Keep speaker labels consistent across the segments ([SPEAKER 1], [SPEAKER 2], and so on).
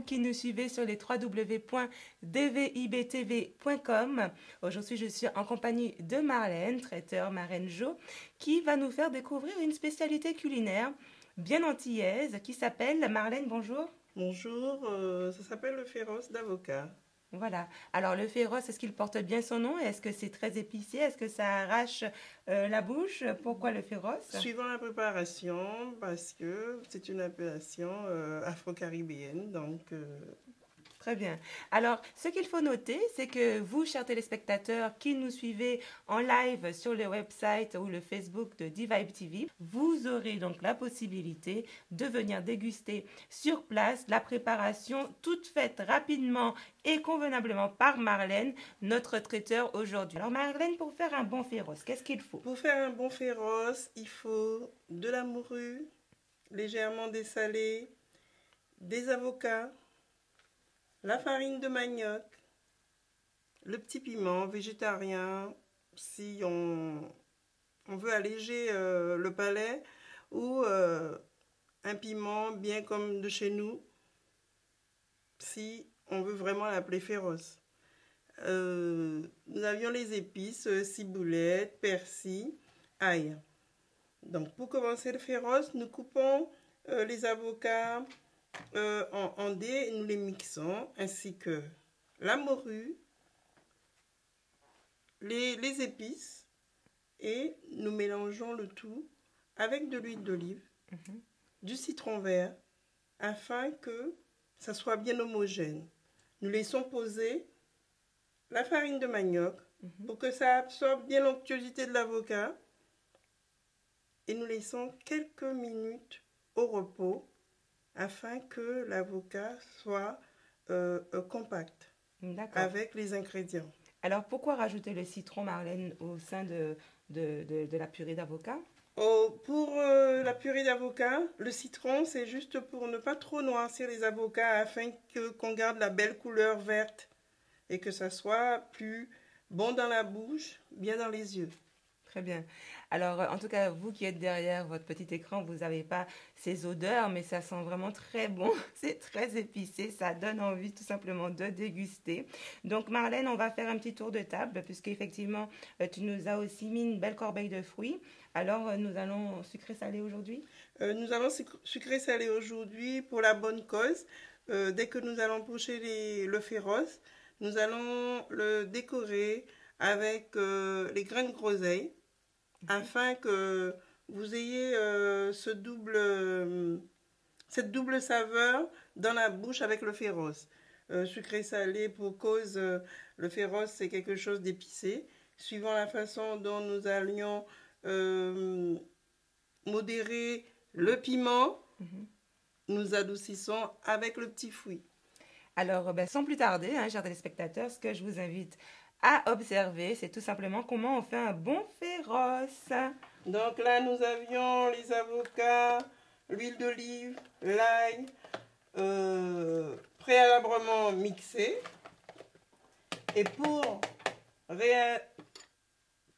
[SPEAKER 1] qui nous suivez sur les www.dvibtv.com. Aujourd'hui, je suis en compagnie de Marlène, traiteur Marraine Jo, qui va nous faire découvrir une spécialité culinaire bien antillaise qui s'appelle, Marlène, bonjour.
[SPEAKER 2] Bonjour, ça s'appelle le féroce d'avocat.
[SPEAKER 1] Voilà. Alors, le féroce, est-ce qu'il porte bien son nom? Est-ce que c'est très épicé? Est-ce que ça arrache la bouche? Pourquoi le féroce?
[SPEAKER 2] Suivant la préparation, parce que c'est une appellation afro-caribéenne, donc
[SPEAKER 1] Très bien. Alors, ce qu'il faut noter, c'est que vous, chers téléspectateurs qui nous suivez en live sur le website ou le Facebook de D-Vibe TV, vous aurez donc la possibilité de venir déguster sur place la préparation toute faite rapidement et convenablement par Marlène, notre traiteur aujourd'hui. Alors Marlène, pour faire un bon féroce, qu'est-ce qu'il faut?
[SPEAKER 2] pour faire un bon féroce, il faut de la morue, légèrement dessalée, des avocats, la farine de manioc, le petit piment végétarien, si on veut alléger le palais, ou un piment bien comme de chez nous, si on veut vraiment l'appeler féroce. Nous avions les épices, ciboulette, persil, ail. Donc pour commencer le féroce, nous coupons les avocats en dés et nous les mixons, ainsi que la morue, les épices, et nous mélangeons le tout avec de l'huile d'olive, du citron vert, afin que ça soit bien homogène. Nous laissons poser la farine de manioc pour que ça absorbe bien l'onctuosité de l'avocat et nous laissons quelques minutes au repos afin que l'avocat soit compact avec les ingrédients.
[SPEAKER 1] Alors pourquoi rajouter le citron, Marlène, au sein de la purée d'avocat?
[SPEAKER 2] Pour la purée d'avocat, le citron, c'est juste pour ne pas trop noircir les avocats afin qu'on garde la belle couleur verte et que ça soit plus bon dans la bouche, bien dans les yeux.
[SPEAKER 1] Très bien. Alors, en tout cas, vous qui êtes derrière votre petit écran, vous n'avez pas ces odeurs, mais ça sent vraiment très bon. C'est très épicé, ça donne envie tout simplement de déguster. Donc, Marlène, on va faire un petit tour de table, puisqu'effectivement, tu nous as aussi mis une belle corbeille de fruits. Alors, nous allons sucrer-salé aujourd'hui?
[SPEAKER 2] Nous allons sucrer-salé aujourd'hui pour la bonne cause. Dès que nous allons pocher le féroce, nous allons le décorer avec les grains de groseille afin que vous ayez cette double saveur dans la bouche avec le féroce. Sucré-salé pour cause, le féroce c'est quelque chose d'épicé. Suivant la façon dont nous allions modérer le piment, nous adoucissons avec le petit fruit.
[SPEAKER 1] Alors, sans plus tarder, chers téléspectateurs, ce que je vous invite à observer, c'est tout simplement comment on fait un bon féroce.
[SPEAKER 2] Donc là, nous avions les avocats, l'huile d'olive, l'ail, préalablement mixé. Et pour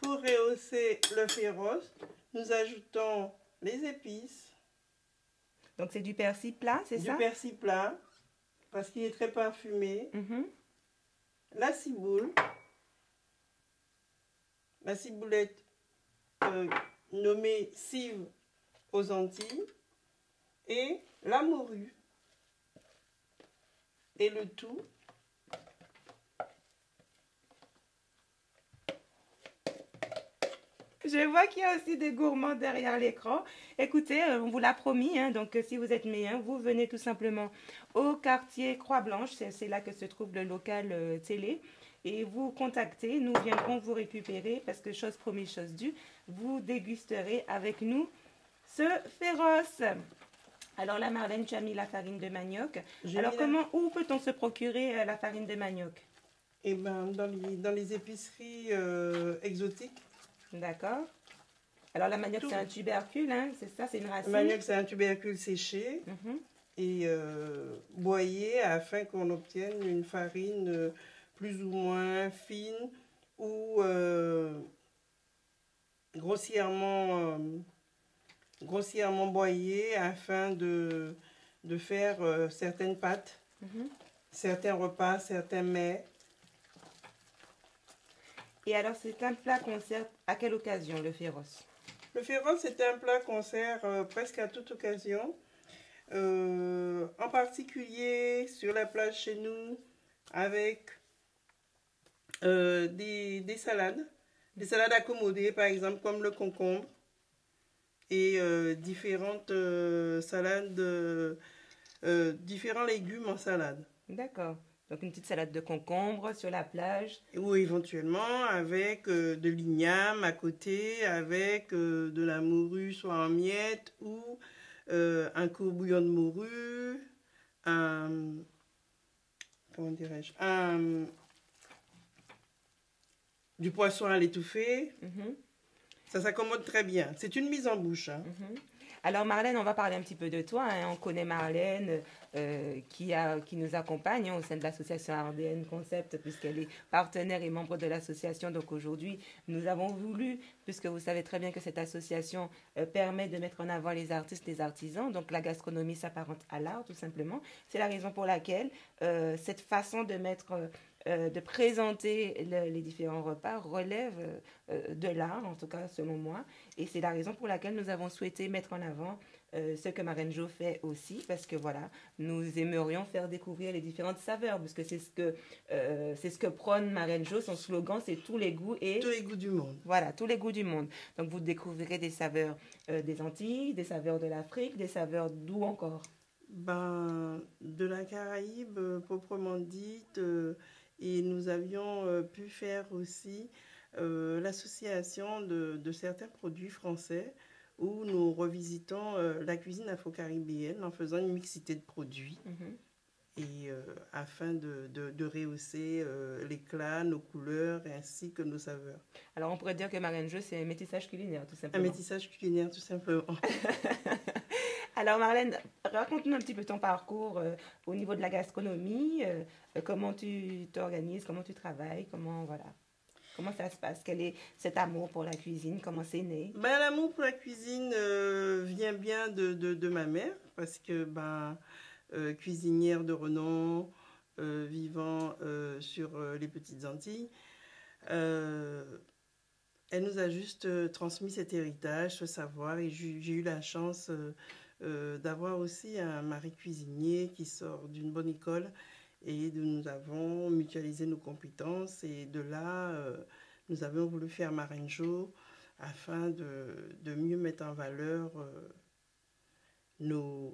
[SPEAKER 2] rehausser le féroce, nous ajoutons les épices.
[SPEAKER 1] Donc c'est du persil plat, c'est ça?
[SPEAKER 2] Du persil plat, parce qu'il est très parfumé. La ciboule. La ciboulette nommée cive aux Antilles. Et la morue. Et le tout.
[SPEAKER 1] Je vois qu'il y a aussi des gourmands derrière l'écran. Écoutez, on vous l'a promis, donc si vous êtes méen, vous venez tout simplement au quartier Croix-Blanche, c'est là que se trouve le local télé, et vous contactez, nous viendrons vous récupérer, parce que chose promise, chose due, vous dégusterez avec nous ce féroce. Alors là, Marlène, tu as mis la farine de manioc. Alors où peut-on se procurer la farine de manioc?
[SPEAKER 2] Eh ben, dans les épiceries exotiques.
[SPEAKER 1] D'accord. Alors la manioc, c'est un tubercule, c'est ça, c'est une racine.
[SPEAKER 2] Le manioc, c'est un tubercule séché et broyé afin qu'on obtienne une farine plus ou moins fine ou grossièrement broyée afin de faire certaines pâtes certains repas, certains mets.
[SPEAKER 1] Et alors, c'est un plat qu'on sert à quelle occasion, le féroce?
[SPEAKER 2] Le féroce, c'est un plat qu'on sert presque à toute occasion. En particulier sur la plage chez nous, avec des salades. Des salades accommodées, par exemple, comme le concombre. Et différentes salades, différents légumes en salade.
[SPEAKER 1] D'accord. Donc, une petite salade de concombre sur la plage.
[SPEAKER 2] Ou éventuellement avec de l'igname à côté, avec de la morue soit en miettes ou un courbouillon de morue, un, comment dirais-je, du poisson à l'étouffée. Ça s'accommode très bien. C'est une mise en bouche. Hein.
[SPEAKER 1] Alors Marlène, on va parler un petit peu de toi. Hein. On connaît Marlène qui nous accompagne au sein de l'association Ardennes Concept puisqu'elle est partenaire et membre de l'association. Donc aujourd'hui, nous avons voulu, puisque vous savez très bien que cette association permet de mettre en avant les artistes, les artisans. Donc la gastronomie s'apparente à l'art tout simplement. C'est la raison pour laquelle cette façon de mettre... de présenter les différents repas relève de l'art, en tout cas selon moi. Et c'est la raison pour laquelle nous avons souhaité mettre en avant ce que Marraine Jo fait aussi, parce que voilà, nous aimerions faire découvrir les différentes saveurs, parce que c'est ce que prône Marraine Jo. Son slogan, c'est tous les goûts et...
[SPEAKER 2] Tous les goûts du monde.
[SPEAKER 1] Voilà, tous les goûts du monde. Donc vous découvrirez des saveurs des Antilles, des saveurs de l'Afrique, des saveurs d'où encore?
[SPEAKER 2] Ben, de la Caraïbe, proprement dite, et nous avions pu faire aussi l'association de certains produits français où nous revisitons la cuisine afro-caribéenne en faisant une mixité de produits et afin de rehausser l'éclat, nos couleurs ainsi que nos saveurs.
[SPEAKER 1] Alors on pourrait dire que Marraine Jo, c'est un métissage culinaire tout
[SPEAKER 2] Un
[SPEAKER 1] simplement.
[SPEAKER 2] métissage culinaire tout simplement.
[SPEAKER 1] Alors Marlène, raconte-nous un petit peu ton parcours au niveau de la gastronomie, comment tu t'organises, comment tu travailles, comment ça se passe, quel est cet amour pour la cuisine, comment c'est né?
[SPEAKER 2] Ben, l'amour pour la cuisine vient bien de ma mère parce que cuisinière de renom, vivant sur les Petites Antilles, elle nous a juste transmis cet héritage, ce savoir et j'ai eu la chance d'avoir aussi un mari cuisinier qui sort d'une bonne école et nous avons mutualisé nos compétences et de là, nous avons voulu faire Marraine Jo afin de mieux mettre en valeur nos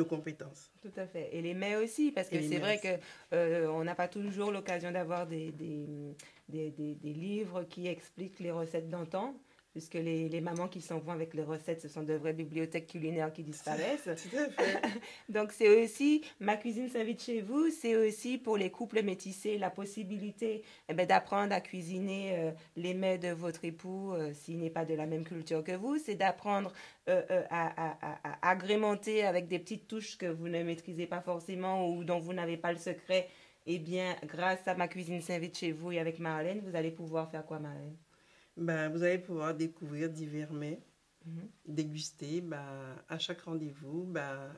[SPEAKER 2] compétences.
[SPEAKER 1] Tout à fait. Et les mets aussi, parce que c'est vrai que on n'a pas toujours l'occasion d'avoir des livres qui expliquent les recettes d'antan. Puisque les mamans qui s'en vont avec les recettes, ce sont de vraies bibliothèques culinaires qui disparaissent.
[SPEAKER 2] Tout à fait.
[SPEAKER 1] Donc c'est aussi, Ma cuisine s'invite chez vous, c'est aussi pour les couples métissés la possibilité d'apprendre à cuisiner les mets de votre époux s'il n'est pas de la même culture que vous. C'est d'apprendre à agrémenter avec des petites touches que vous ne maîtrisez pas forcément ou dont vous n'avez pas le secret. Eh bien, grâce à Ma cuisine s'invite chez vous et avec Marlène, vous allez pouvoir faire quoi, Marlène?
[SPEAKER 2] Vous allez pouvoir découvrir divers mets, déguster à chaque rendez-vous.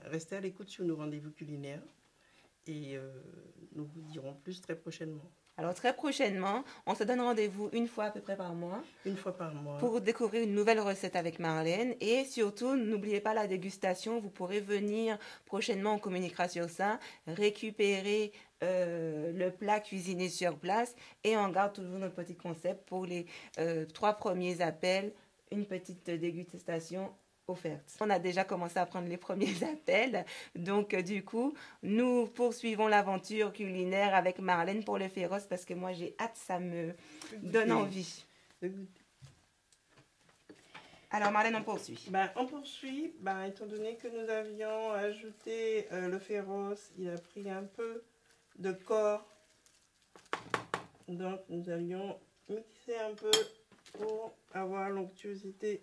[SPEAKER 2] Restez à l'écoute sur nos rendez-vous culinaires et nous vous dirons plus très prochainement.
[SPEAKER 1] Alors très prochainement, on se donne rendez-vous une fois à peu près par mois.
[SPEAKER 2] Une fois par mois.
[SPEAKER 1] Pour découvrir une nouvelle recette avec Marlène. Et surtout, n'oubliez pas la dégustation. Vous pourrez venir prochainement, on communiquera sur ça, récupérer le plat cuisiné sur place. Et on garde toujours notre petit concept pour les 3 premiers appels, une petite dégustation offerte. On a déjà commencé à prendre les premiers appels. Donc, du coup, nous poursuivons l'aventure culinaire avec Marlène pour le féroce parce que moi, j'ai hâte, ça me donne envie. Alors, Marlène, on poursuit.
[SPEAKER 2] On poursuit. Étant donné que nous avions ajouté le féroce, il a pris un peu de corps. Donc, nous allions mixer un peu pour avoir l'onctuosité.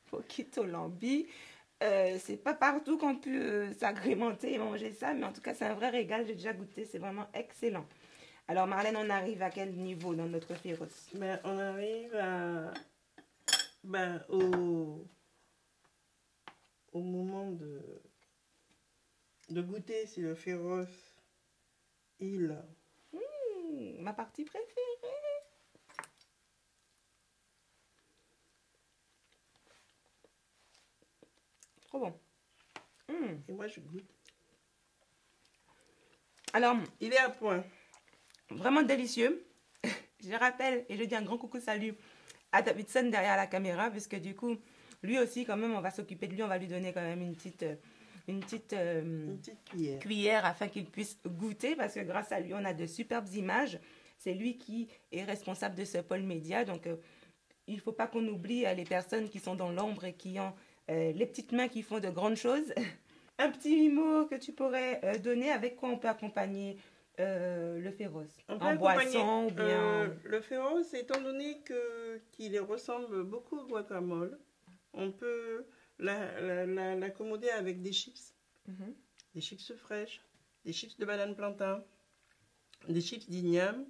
[SPEAKER 1] Poquito lambi. C'est pas partout qu'on peut s'agrémenter et manger ça, mais en tout cas, c'est un vrai régal. J'ai déjà goûté, c'est vraiment excellent. Alors Marlène, on arrive à quel niveau dans notre féroce?
[SPEAKER 2] Ben, on arrive à, au moment de goûter si le féroce, il...
[SPEAKER 1] Ma partie préférée. Trop bon.
[SPEAKER 2] Et moi, je goûte.
[SPEAKER 1] Alors,
[SPEAKER 2] Il est à point.
[SPEAKER 1] vraiment délicieux. Je rappelle et je dis un grand coucou salut à Davidson derrière la caméra, puisque du coup, lui aussi, quand même, on va s'occuper de lui. On va lui donner quand même une petite
[SPEAKER 2] cuillère.
[SPEAKER 1] cuillère afin qu'il puisse goûter, parce que grâce à lui, on a de superbes images. C'est lui qui est responsable de ce pôle média. Donc, il ne faut pas qu'on oublie les personnes qui sont dans l'ombre et qui ont les petites mains qui font de grandes choses. Un petit mot que tu pourrais donner, avec quoi on peut accompagner le féroce? En boisson ou bien...
[SPEAKER 2] Le féroce, étant donné qu'il ressemble beaucoup au guacamole, on peut l'accommoder avec des chips. Des chips fraîches, des chips de banane plantain, des chips d'igname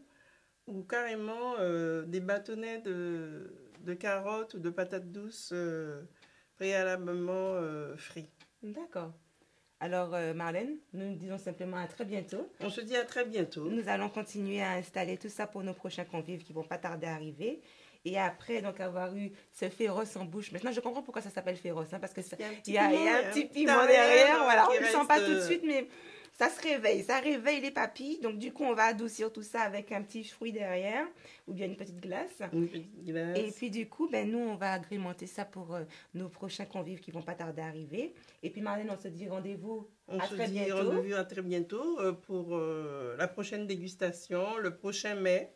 [SPEAKER 2] ou carrément des bâtonnets de carottes ou de patates douces préalablement frits.
[SPEAKER 1] D'accord. Alors Marlène, nous nous disons simplement à très bientôt.
[SPEAKER 2] On se dit à très bientôt.
[SPEAKER 1] Nous allons continuer à installer tout ça pour nos prochains convives qui vont pas tarder à arriver. Et après donc avoir eu ce féroce en bouche, maintenant je comprends pourquoi ça s'appelle féroce, hein, parce que il y a un petit piment derrière. Voilà, on ne le sent pas tout de suite, mais ça se réveille, ça réveille les papilles. Donc du coup, on va adoucir tout ça avec un petit fruit derrière, ou bien une petite glace.
[SPEAKER 2] Une petite glace.
[SPEAKER 1] Et puis du coup, ben, nous, on va agrémenter ça pour nos prochains convives qui vont pas tarder à arriver. Et puis Marlène, on se dit rendez-vous à très bientôt.
[SPEAKER 2] Rendez-vous à très bientôt pour la prochaine dégustation, le prochain mai,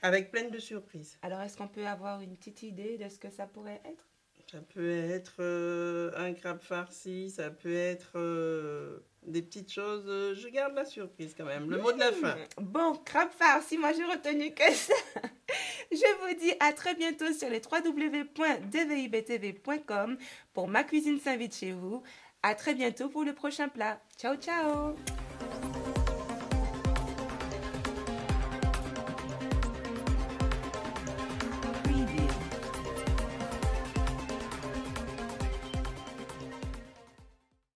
[SPEAKER 2] avec plein de surprises.
[SPEAKER 1] Alors, est-ce qu'on peut avoir une petite idée de ce que ça pourrait être?
[SPEAKER 2] Ça peut être un crabe farci, ça peut être des petites choses. Je garde la surprise quand même, le mot de la fin.
[SPEAKER 1] Bon, crabe farci, moi j'ai retenu que ça. Je vous dis à très bientôt sur les www.dvibtv.com pour Ma Cuisine s'invite chez vous. À très bientôt pour le prochain plat. Ciao, ciao!